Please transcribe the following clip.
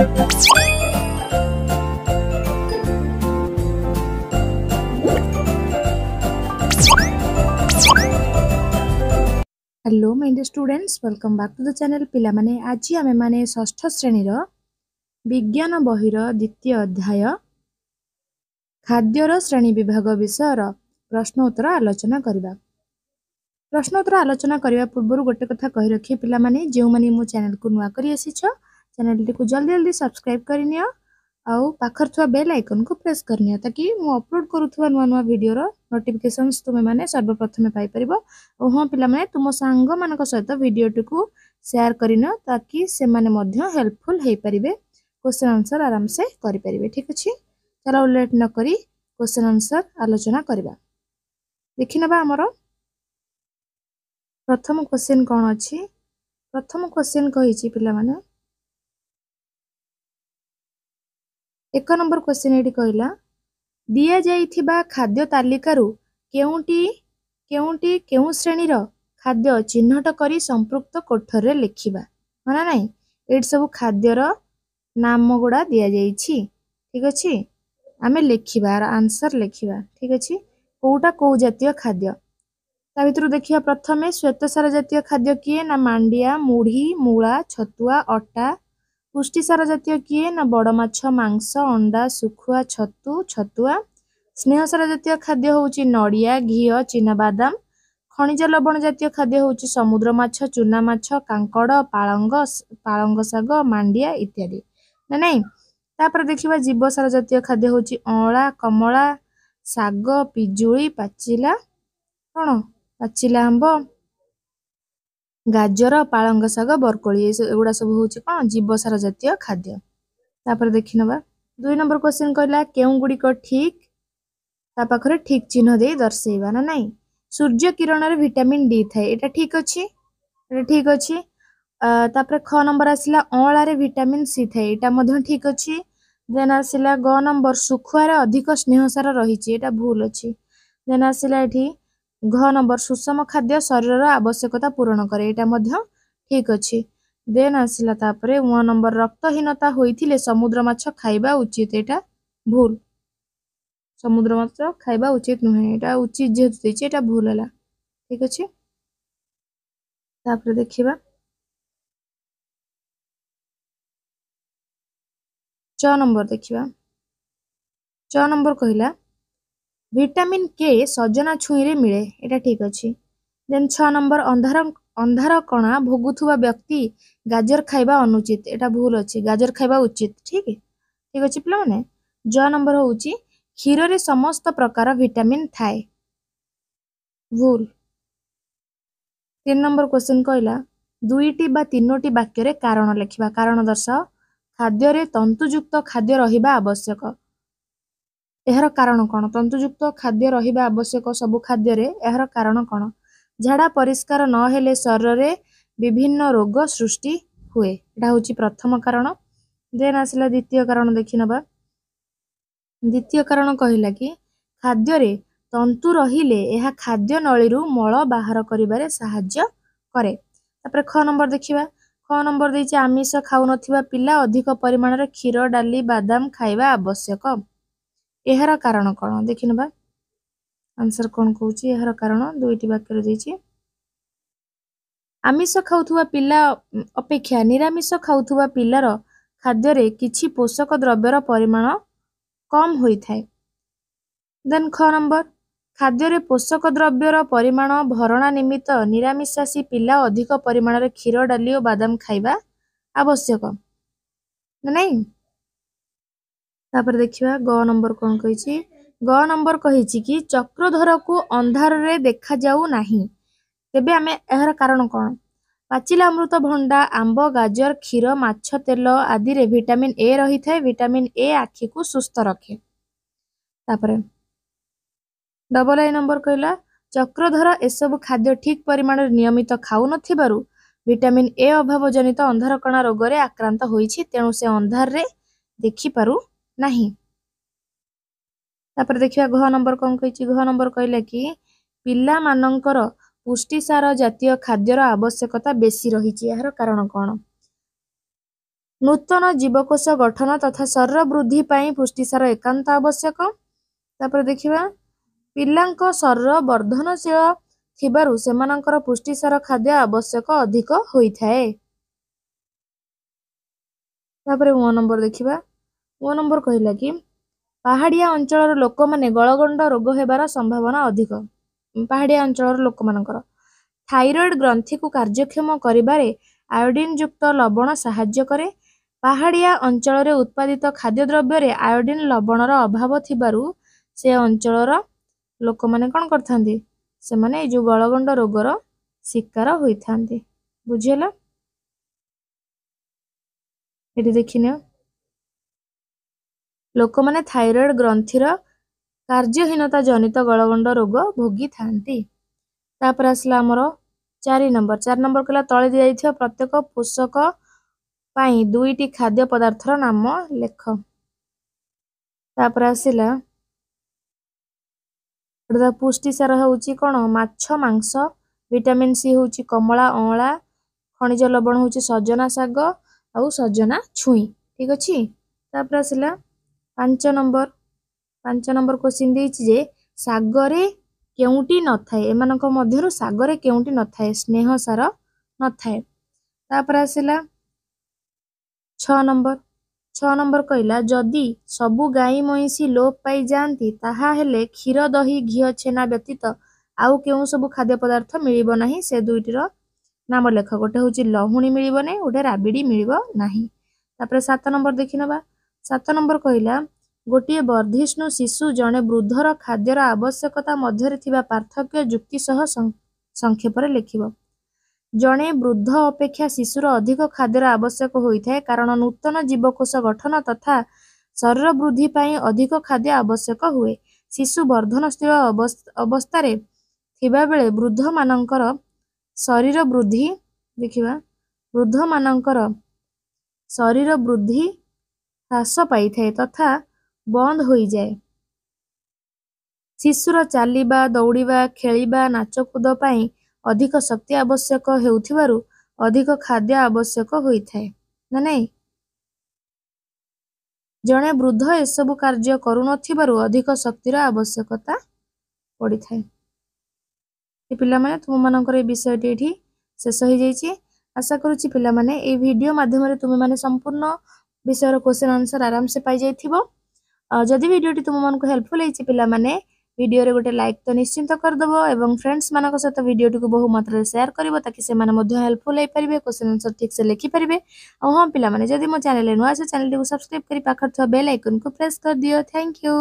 Hello my dear students, welcome back to the channel. पिला माने आज आमे माने षष्ठ श्रेणी रो विज्ञान बहिर द्वितीय अध्याय खाद्यर श्रेणी विभाग विषय प्रश्न उत्तर आलोचना करबा। प्रश्न उत्तर आलोचना करबा पूर्व गोटे कथा कहि रखी पिला माने जे माने मो चैनल को नुआ करी आसीछ, चैनल को जल्दी जल्दी सब्सक्राइब करनियो आउ पाखर थुआ बेल आइकन को प्रेस करनियो ताकि मु अपलोड करूथुवा नुआ नुआ वीडियो रो नोटिफिकेशंस तुमे माने सर्वप्रथमे पाई परिबो। ओ हां पिला माने तुम सांग मानक सहित वीडियो टिकु शेयर करिनो ताकि से माने मध्य हेल्पफुल हे परिबे, क्वेश्चन आंसर आराम से करि परिबे। ठीक अछि, चलो लेट न करी क्वेश्चन आंसर आलोचना करबा। देखिनबा हमरो प्रथम क्वेश्चन कोन अछि। प्रथम क्वेश्चन कहिछि पिला माने एक नंबर क्वेश्चन एटी कहला दिया जाइथिबा खाद्य तालिकारु केउंटी केउ श्रेणी रो खाद्य चिन्हट करी संपृक्त कोठर रे लिखिबा। माना नाही एट सब खाद्य रो नाम गुडा दिया जाइछि। ठीक अछि, आमे लिखिबा आंसर लिखिबा। ठीक अछि, कोउटा को जातीय खाद्य ता भितरु देखिया प्रथमे श्वेतसार जातीय खाद्य किए ना मांडिया, मुढ़ी, मूला, छतुआ, अटा। पुष्टिसार जातीय किए ना बड़ माछ, मांस, अंडा, सुखुआ, छतु, छतुआ। स्नेहसार जातीय खाद्य होउची नडिया, घियो, चिना बादाम। खनिज लवण जातीय खाद्य होउची समुद्र माछ, चुना माछ, कांकड़, पालंग साग, मांडिया इत्यादि ना नहीं। तापर देखिबा जीवसार जातीय खाद्य होउची अळा, कमला, साग, पिजुळी, पाचिला कोन पाचिला आंब, गाजर, पालंग साग, बरकोली एगुडा सब होउची कोन जीवसार जातीय खाद्य। तापर देखिनबा 2 नंबर क्वेश्चन कहला केउ गुडी को ठीक ता पाखरे ठीक चिन्ह दे दर्शेबा ना नहीं। सूर्य किरण रे विटामिन डी थाए, एटा ठीक अछि, एटा ठीक अछि। तापर ख नंबर आसिला अळा रे विटामिन सी थाए, एटा मध्य ठीक अछि। देन आसिला ग नंबर सुखुआ रे अधिक स्नेहसार रहिछि, एटा भूल अछि। देन आसिला एठी घ नंबर सुषम खाद्य शरीर रो आवश्यकता पूर्ण करे, एटा मध्य ठीक अछि। देन आसिला तापरे 1 नंबर रक्तहीनता होइथिले समुद्र माछ खाइबा उचित, एटा भूल। समुद्र माछ खाइबा उचित नुहे, एटा उचित जे देछि एटा भूल हला। ठीक अछि, तापरे देखिबा 6 नंबर देखिबा। 6 नंबर कहिला विटामिन के सजना छुई रे मिले, एटा ठीक अछि। देन 6 नंबर अंधार कणा भोगुथुवा व्यक्ति गाजर खाइबा अनुचित, एटा भूल अछि, गाजर खाइबा उचित। ठीक ठीक अछि पिला माने। ज नंबर होउची क्षीर रे समस्त प्रकार विटामिन थाए, भूल। 3 नंबर क्वेश्चन कहला दुईटी बा तीनोटी वाक्य रे कारण लिखिबा। कारण दर्शाओ खाद्य रे तंतुयुक्त खाद्य रहिबा आवश्यक। एहर कारण कोन तंतुयुक्त खाद्य रहिबा आवश्यक सब खाद्य रे, एहर कारण कोन झाड़ा परिष्कार न हेले शरीर रे विभिन्न रोग सृष्टि हुए, एटा होची प्रथम कारण। देन आसिला द्वितीय कारण देखिनबा। द्वितीय कारण कहिला कि खाद्य रे तंतु रहिले एहा खाद्य नळीरु मळ बाहर करिबारे सहाय्य करे। तापर ख नंबर देखिबा। ख नंबर देइछि आमिष खाउ नथिबा पिला अधिक परिमाण रे क्षीर, डाली, बादाम खाइबा आवश्यक। एहर कारण कोन देखिनबा, आंसर कोन कहूची एहर कारण दुईटी वाक्य रे देइछि। आमिष खाउथुवा पिला अपेक्षा निरामिष खाउथुवा पिलार खाद्य रे किछि पोषक द्रव्यर परिमाण कम होई थाए। देन ख नंबर खाद्य रे पोषक द्रव्यर परिमाण भरणा निमित्त निरामिषासी पिला अधिक परिमाण रे क्षीर, डाली और बादाम खाइबा आवश्यक ना नहीं। तापर देखिबा ग नंबर कोन कहिछि। ग नंबर कहिछि कि चक्रधर को अंधार रे देखा जाऊ नाही, तेबे आमे एहर कारण कोन पाचिला अमृत भंडा, आंब, गाजर, क्षीर, माछ तेल आदि रे विटामिन ए रही थाए। विटामिन ए आखि को सुस्थ रखे। तापरे डबल आई नंबर कहला चक्रधर एसबु खाद्य ठीक परिमाण रे नियमित खाउ नथिबारु विटामिन ए अभाव जनित अंधार कणा रोग रे आक्रांत होईछि, तेणु से अंधार रे देखि पारु नाही। तापर देखिया घ नंबर कोन कहिछि। घ नंबर कहला कि पिला मानकर पुष्टिसार जातीय खाद्यर आवश्यकता बेसी रहिछि, एहर कारण कोन नूतन जीवकोश गठन तथा शरीर वृद्धि पाई पुष्टिसार एकांत आवश्यक। तापर देखिबा पिलांक शरीर वर्धनशील थिबारु सेमानंकर पुष्टिसार खाद्य आवश्यक अधिक होइथाए। तापर 1 नंबर देखिबा 1 नंबर कहिला कि पहाड़िया अंचल लोक माने गलगंड रोग हेबार संभावना अधिक। पहाड़िया अंचल लोक मानकर थायराइड ग्रंथि को कार्यक्षम करिबारे आयोडीन युक्त लवण साहाय्य करे। पहाड़िया अंचल रे उत्पादित खाद्य द्रव्य रे आयोडीन लवणर अभाव थिबारु से अंचलर लोक माने कोन करथांती से माने जो गलगंड रोगर शिकार होइथांती। बुझियला एटी देखिनियो लोक माने थायराइड ग्रंथिर कार्यहीनता जनित गलगंड रोग भोगी थांती। तापर आसला हमरो 4 नंबर कला तळे दि जाइथियो प्रत्येक पोषक पाई दुईटी खाद्य पदार्थर नाम लेख। तापर आसिला पुष्टिसार होउची कोन माछ मांस विटामिन सी होउची कमला अँला खनिज लवण होउची सजना शाग आउ सजना छुई। ठीक अछि। तापर आसिला 5 नंबर क्वेश्चन देइछि जे सागरे केउटी न थाए एमानक मध्यरु सागरे केउटी न थाए स्नेह सार न थाए। तापर आसिला 6 नंबर कहिला जदि सबु गाई महिषी लोप पाई जानती ताहा हेले क्षीर दही घिओ छेना व्यतीत आउ केउ सबु खाद्य पदार्थ मिलिबो नाही से दुईटीर नाम लेख। गोटे होची लहुणी मिलिबो नै गोटे राबिडी मिलिबो नाही। तापर 7 नंबर देखिनबा 7 नंबर कहिला गोटे वर्धिष्णु शिशु जने वृद्धर खाद्यर आवश्यकता मध्यरे थिबा पार्थक्य युक्ति सह संक्षेपरे लिखिबो। जने वृद्ध अपेक्षा शिशुर अधिक खाद्यर आवश्यक होइथाए कारण नूतन जीवकोश गठन तथा शरीर वृद्धि पाई अधिक खाद्य आवश्यक हुए। शिशु वर्धनशील अवस्थारे थिबा बेले वृद्ध मानकर शरीर वृद्धि देखिबा वृद्ध मानकर शरीर वृद्धि ह्रास पाइथाए तथा बंद होई जाए। शिशुर चालिबा दौड़िबा खेलिबा नाचकूद पाई अधिक शक्ति आवश्यक हेउथिबारु अधिक खाद्य आवश्यक होइथाए ना नहीं। जने वृद्ध एसबु कार्य करू नथिबारु अधिक शक्तिर आवश्यकता पड़ी थाए। पिला माने तुम मानकर ए विषयटी एठी शेष होई जाइछि। आशा करूछि पिला माने ए वीडियो माध्यम रे तुम माने संपूर्ण विषयर क्वेश्चन आंसर आराम से पाई जाइथिबो। जदि वीडियोटी तुम मानक हेल्पफुल होइछि पिला माने वीडियो रे गोटे लाइक तो निश्चिंत कर दबो एवं फ्रेंड्स मानक सहित वीडियोटी को बहु मात्रा रे शेयर करिवो ताकि से माने मध्ये हेल्पफुल होई परिबे क्वेश्चन आंसर ठीक से लिखि परिबे। आ हां पिला माने जदि मो चैनल नुआ से चैनल को सब्सक्राइब करि पाखर थो बेल आइकन को प्रेस कर दियो। Thank you.